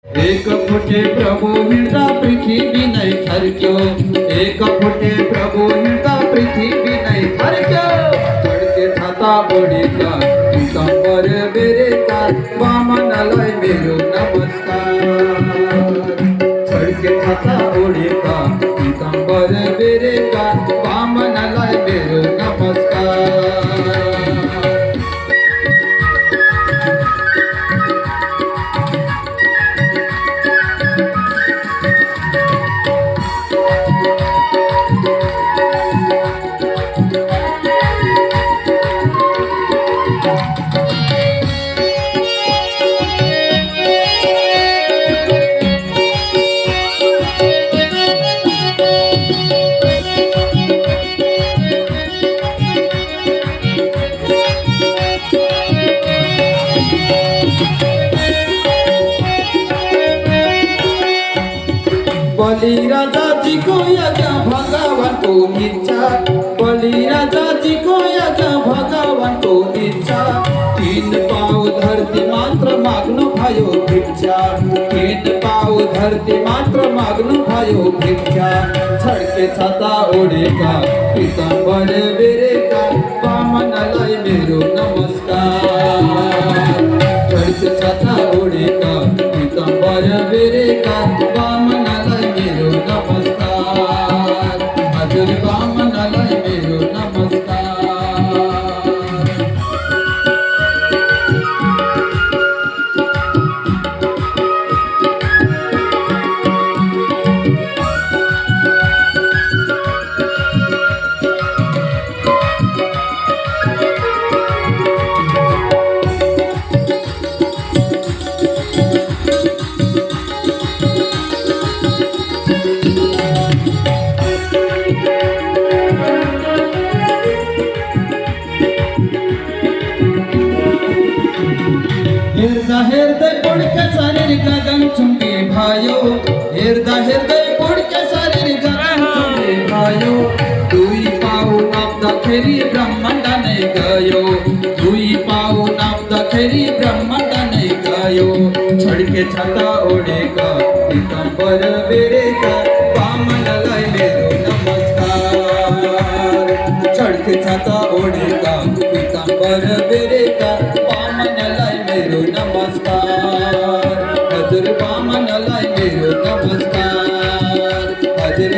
एक फुटे प्रभु हिंडा पृथ्वी नहीं थरक्यो, एक फुटे प्रभु हिंडा पृथ्वी नहीं थरक्यो। चढके छाता ओढेका पितांबर बेरेका वामनालय मेरो नमस्कार। चढके छाता ओढेका पितांबर बेरेका वामनालय मेरो नमस्कार। बलिराजा जी को यज्ञ भगवान को इच्छा, बलिराजा जी को यज्ञ भगवान को इच्छा। 3 पाव धरती मात्र माग्नु भयो भिक्षा, 3 पाव धरती मात्र माग्नु भयो भिक्षा। छड्के छाता ओढेका पितांबर बेरेका वामनालय मेरो नमस्कार। छड्के छाता ओढेका पितांबर बेरेका वामनालय मेरो नमस्कार। हजुर वामनालय मेरो नमस्कार। हृदय पुडके शरीर गगन चुंबी भायो, हृदय पुडके शरीर गगन चुंबी भायो। 2 पाऊ नाप्दाखेरि ब्रह्माण्ड नै गयो, 2 पाऊ नाप्दाखेरि ब्रह्माण्ड नै गयो। छड्के छाता ओढेका पितांबर बेरेका वामनालय मेरो नमस्कार। छड्के छाता ओढेका पितांबर बेरेका वामनालय मेरो नमस्कार। हजुर वामनालय मेरो नमस्कार। हजुर